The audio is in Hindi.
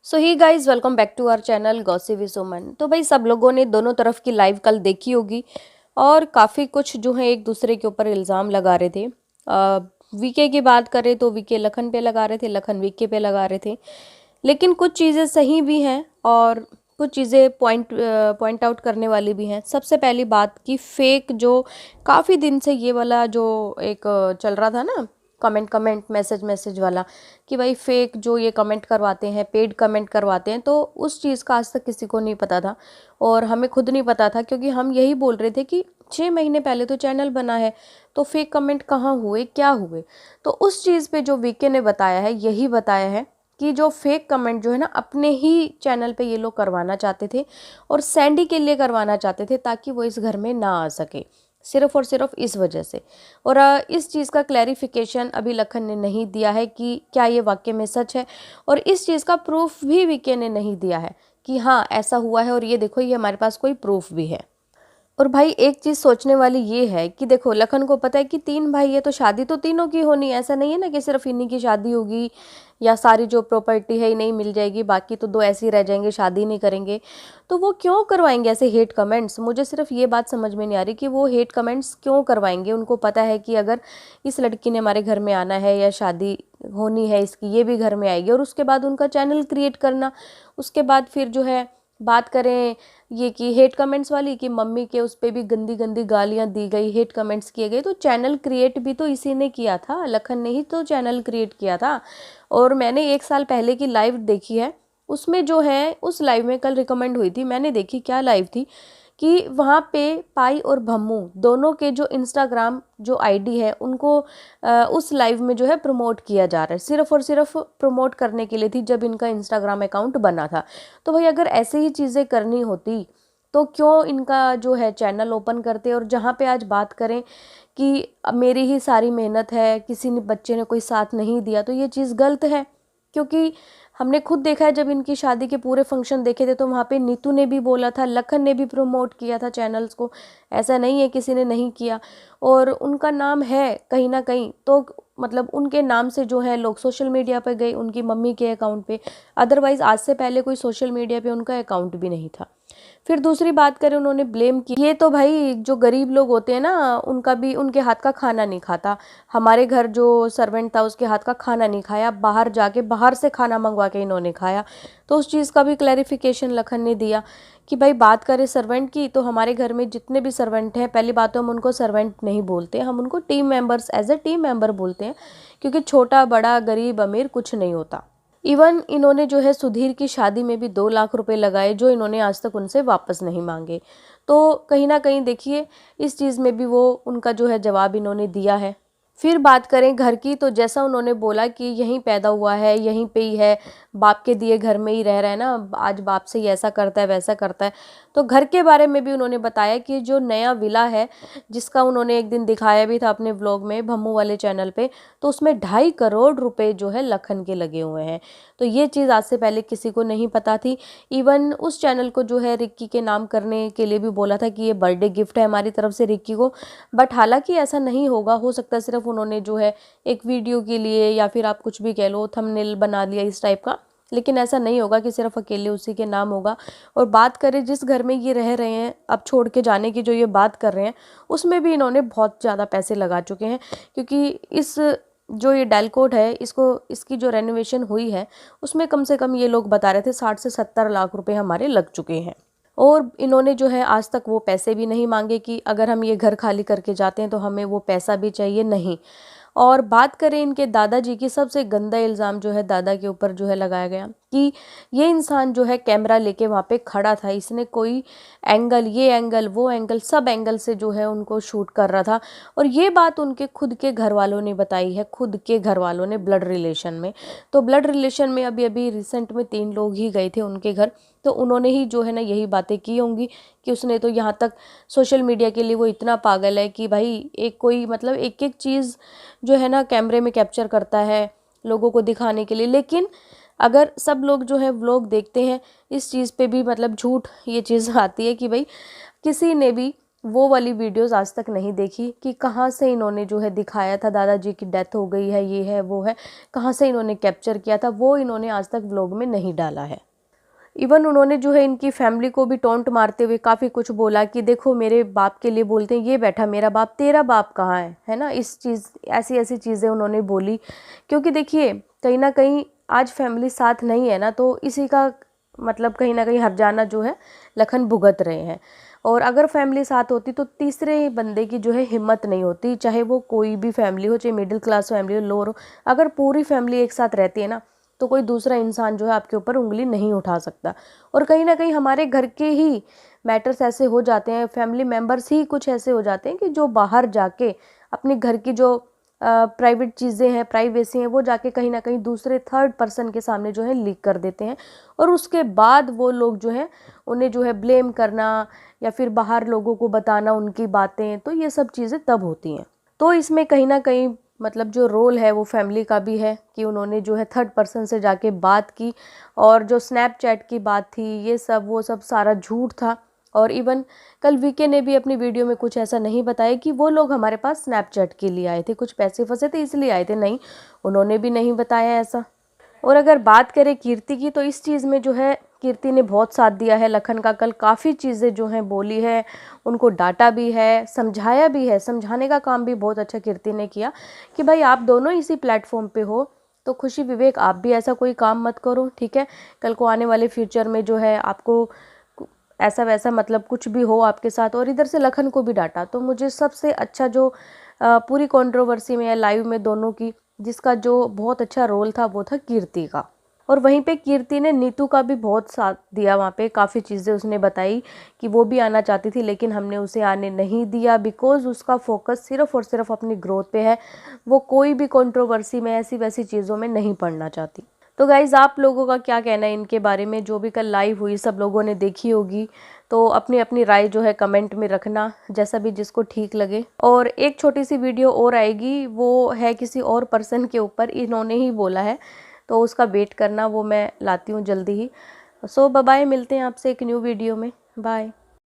So hi guys welcome back to our channel gossip with Suman. तो भाई सब लोगों ने दोनों तरफ की लाइव कल देखी होगी और काफ़ी कुछ जो है एक दूसरे के ऊपर इल्ज़ाम लगा रहे थे। वीके की बात करें तो वीके लखन पे लगा रहे थे, लखन वीके पे लगा रहे थे। लेकिन कुछ चीज़ें सही भी हैं और कुछ चीज़ें पॉइंट आउट करने वाली भी हैं। सबसे पहली बात कि फेक जो काफ़ी दिन से ये वाला जो एक चल रहा था ना, कमेंट कमेंट मैसेज मैसेज वाला, कि भाई फेक जो ये कमेंट करवाते हैं, पेड कमेंट करवाते हैं, तो उस चीज़ का आज तक किसी को नहीं पता था और हमें खुद नहीं पता था, क्योंकि हम यही बोल रहे थे कि 6 महीने पहले तो चैनल बना है, तो फेक कमेंट कहाँ हुए, क्या हुए। तो उस चीज़ पे जो वीके ने बताया है, यही बताया है कि जो फेक कमेंट जो है ना, अपने ही चैनल पे ये लोग करवाना चाहते थे और सैंडी के लिए करवाना चाहते थे, ताकि वो इस घर में ना आ सके, सिर्फ और सिर्फ इस वजह से। और इस चीज़ का क्लैरिफिकेशन अभी लखन ने नहीं दिया है कि क्या ये वाकई में सच है, और इस चीज़ का प्रूफ भी वीके ने नहीं दिया है कि हाँ ऐसा हुआ है और ये देखो, ये हमारे पास कोई प्रूफ भी है। और भाई एक चीज़ सोचने वाली ये है कि देखो, लखन को पता है कि 3 भाई है तो शादी तो तीनों की होनी है। ऐसा नहीं है ना कि सिर्फ इन्हीं की शादी होगी या सारी जो प्रॉपर्टी है इन्हें ही मिल जाएगी, बाकी तो 2 ऐसे ही रह जाएंगे, शादी नहीं करेंगे। तो वो क्यों करवाएंगे ऐसे हेट कमेंट्स? मुझे सिर्फ ये बात समझ में नहीं आ रही कि वो हेट कमेंट्स क्यों करवाएंगे। उनको पता है कि अगर इस लड़की ने हमारे घर में आना है या शादी होनी है इसकी, ये भी घर में आएगी, और उसके बाद उनका चैनल क्रिएट करना। उसके बाद फिर जो है बात करें ये कि हेट कमेंट्स वाली, कि मम्मी के उस पर भी गंदी गंदी गालियां दी गई, हेट कमेंट्स किए गए, तो चैनल क्रिएट भी तो इसी ने किया था, लखन ने ही तो चैनल क्रिएट किया था। और मैंने 1 साल पहले की लाइव देखी है, उसमें जो है उस लाइव में कल रिकमेंड हुई थी, मैंने देखी, क्या लाइव थी कि वहाँ पे पाई और भम्मू दोनों के जो इंस्टाग्राम जो आईडी है उनको उस लाइव में जो है प्रमोट किया जा रहा है, सिर्फ और सिर्फ प्रमोट करने के लिए थी, जब इनका इंस्टाग्राम अकाउंट बना था। तो भाई अगर ऐसे ही चीज़ें करनी होती तो क्यों इनका जो है चैनल ओपन करते। और जहाँ पे आज बात करें कि मेरी ही सारी मेहनत है, किसी ने बच्चे ने कोई साथ नहीं दिया, तो ये चीज़ गलत है। क्योंकि हमने खुद देखा है, जब इनकी शादी के पूरे फंक्शन देखे थे तो वहाँ पे नीतू ने भी बोला था, लखन ने भी प्रमोट किया था चैनल्स को, ऐसा नहीं है किसी ने नहीं किया। और उनका नाम है कहीं ना कहीं, तो मतलब उनके नाम से जो है लोग सोशल मीडिया पे गए, उनकी मम्मी के अकाउंट पे। अदरवाइज़ आज से पहले कोई सोशल मीडिया पे उनका अकाउंट भी नहीं था। फिर दूसरी बात करें, उन्होंने ब्लेम किया, ये तो भाई जो गरीब लोग होते हैं ना, उनका भी, उनके हाथ का खाना नहीं खाता। हमारे घर जो सर्वेंट था उसके हाथ का खाना नहीं खाया, बाहर जाके बाहर से खाना मंगवा के इन्होंने खाया। तो उस चीज़ का भी क्लैरिफिकेशन लखन ने दिया कि भाई बात करें सर्वेंट की, तो हमारे घर में जितने भी सर्वेंट हैं, पहली बात तो हम उनको सर्वेंट नहीं बोलते, हम उनको team members, as a team member बोलते हैं, क्योंकि छोटा बड़ा गरीब अमीर कुछ नहीं होता। इवन इन्होंने जो है सुधीर की शादी में भी 2 लाख रुपए लगाए, जो इन्होंने आज तक उनसे वापस नहीं मांगे। तो कहीं ना कहीं देखिए, इस चीज़ में भी वो उनका जो है जवाब इन्होंने दिया है। फिर बात करें घर की, तो जैसा उन्होंने बोला कि यहीं पैदा हुआ है, यहीं पे ही है, बाप के दिए घर में ही रह रहा है ना, आज बाप से ही ऐसा करता है वैसा करता है। तो घर के बारे में भी उन्होंने बताया कि जो नया विला है, जिसका उन्होंने एक दिन दिखाया भी था अपने व्लॉग में भम्मू वाले चैनल पे, तो उसमें 2.5 करोड़ रुपए जो है लखन के लगे हुए हैं। तो ये चीज़ आज से पहले किसी को नहीं पता थी। इवन उस चैनल को जो है रिक्की के नाम करने के लिए भी बोला था कि ये बर्थडे गिफ्ट है हमारी तरफ से रिक्की को, बट हालांकि ऐसा नहीं होगा। हो सकता है सिर्फ उन्होंने जो है एक वीडियो के लिए, या फिर आप कुछ भी कह लो, थंबनेल बना लिया इस टाइप का, लेकिन ऐसा नहीं होगा कि सिर्फ अकेले उसी के नाम होगा। और बात करें जिस घर में ये रह रहे हैं, अब छोड़ के जाने की जो ये बात कर रहे हैं, उसमें भी इन्होंने बहुत ज़्यादा पैसे लगा चुके हैं, क्योंकि इस जो ये डालकोट है, इसको, इसकी जो रेनोवेशन हुई है, उसमें कम से कम ये लोग बता रहे थे 60 से 70 लाख रुपए हमारे लग चुके हैं। और इन्होंने जो है आज तक वो पैसे भी नहीं मांगे कि अगर हम ये घर खाली करके जाते हैं तो हमें वो पैसा भी चाहिए, नहीं। और बात करें इनके दादाजी की, सबसे गंदा इल्ज़ाम जो है दादा के ऊपर जो है लगाया गया कि ये इंसान जो है कैमरा लेके वहाँ पे खड़ा था, इसने कोई एंगल, ये एंगल, वो एंगल, सब एंगल से जो है उनको शूट कर रहा था। और ये बात उनके खुद के घर वालों ने बताई है, खुद के घर वालों ने, ब्लड रिलेशन में। तो ब्लड रिलेशन में अभी अभी रिसेंट में 3 लोग ही गए थे उनके घर, तो उन्होंने ही जो है ना यही बातें की होंगी कि उसने तो यहाँ तक सोशल मीडिया के लिए वो इतना पागल है कि भाई एक कोई, मतलब एक एक चीज़ जो है ना कैमरे में कैप्चर करता है लोगों को दिखाने के लिए। लेकिन अगर सब लोग जो है व्लॉग देखते हैं, इस चीज़ पे भी मतलब झूठ ये चीज़ आती है कि भाई किसी ने भी वो वाली वीडियोस आज तक नहीं देखी कि कहाँ से इन्होंने जो है दिखाया था दादाजी की डेथ हो गई है, ये है वो है, कहाँ से इन्होंने कैप्चर किया था, वो इन्होंने आज तक व्लॉग में नहीं डाला है। इवन उन्होंने जो है इनकी फैमिली को भी टोंट मारते हुए काफ़ी कुछ बोला कि देखो मेरे बाप के लिए बोलते हैं, ये बैठा मेरा बाप, तेरा बाप कहाँ है ना। इस चीज़ ऐसी ऐसी चीज़ें उन्होंने बोली, क्योंकि देखिए कहीं ना कहीं आज फैमिली साथ नहीं है ना, तो इसी का मतलब कहीं ना कहीं हर्जाना जो है लखन भुगत रहे हैं। और अगर फैमिली साथ होती तो तीसरे बंदे की जो है हिम्मत नहीं होती, चाहे वो कोई भी फैमिली हो, चाहे मिडिल क्लास फैमिली हो, लोअर हो, अगर पूरी फैमिली एक साथ रहती है ना, तो कोई दूसरा इंसान जो है आपके ऊपर उंगली नहीं उठा सकता। और कहीं ना कहीं हमारे घर के ही मैटर्स ऐसे हो जाते हैं, फैमिली मेम्बर्स ही कुछ ऐसे हो जाते हैं कि जो बाहर जाके अपने घर की जो प्राइवेट चीज़ें हैं, प्राइवेसी हैं, वो जाके कहीं ना कहीं दूसरे थर्ड पर्सन के सामने जो है लीक कर देते हैं। और उसके बाद वो लोग जो है उन्हें जो है ब्लेम करना या फिर बाहर लोगों को बताना उनकी बातें, तो ये सब चीज़ें तब होती हैं। तो इसमें कहीं ना कहीं मतलब जो रोल है वो फैमिली का भी है कि उन्होंने जो है थर्ड पर्सन से जाके बात की, और जो स्नैपचैट की बात थी ये सब वो सब सारा झूठ था। और इवन कल वीके ने भी अपनी वीडियो में कुछ ऐसा नहीं बताया कि वो लोग हमारे पास स्नैपचैट के लिए आए थे, कुछ पैसे फंसे थे इसलिए आए थे, नहीं, उन्होंने भी नहीं बताया ऐसा। और अगर बात करें कीर्ति की, तो इस चीज़ में जो है कीर्ति ने बहुत साथ दिया है लखन का। कल काफ़ी चीज़ें जो हैं बोली है, उनको डांटा भी है, समझाया भी है, समझाने का काम भी बहुत अच्छा कीर्ति ने किया कि भाई आप दोनों इसी प्लेटफॉर्म पे हो, तो खुशी विवेक आप भी ऐसा कोई काम मत करो, ठीक है। कल को आने वाले फ्यूचर में जो है आपको ऐसा वैसा मतलब कुछ भी हो आपके साथ। और इधर से लखन को भी डांटा। तो मुझे सबसे अच्छा जो पूरी कंट्रोवर्सी में या लाइव में दोनों की जिसका जो बहुत अच्छा रोल था वो था कीर्ति का। और वहीं पे कीर्ति ने नीतू का भी बहुत साथ दिया, वहाँ पे काफ़ी चीज़ें उसने बताई कि वो भी आना चाहती थी लेकिन हमने उसे आने नहीं दिया, बिकॉज़ उसका फोकस सिर्फ और सिर्फ अपनी ग्रोथ पे है, वो कोई भी कंट्रोवर्सी में ऐसी वैसी चीज़ों में नहीं पड़ना चाहती। तो गाइज़ आप लोगों का क्या कहना है इनके बारे में, जो भी कल लाइव हुई सब लोगों ने देखी होगी, तो अपनी अपनी राय जो है कमेंट में रखना, जैसा भी जिसको ठीक लगे। और एक छोटी सी वीडियो और आएगी, वो है किसी और पर्सन के ऊपर, इन्होंने ही बोला है, तो उसका वेट करना, वो मैं लाती हूँ जल्दी ही। सो बाय, मिलते हैं आपसे एक न्यू वीडियो में, बाय।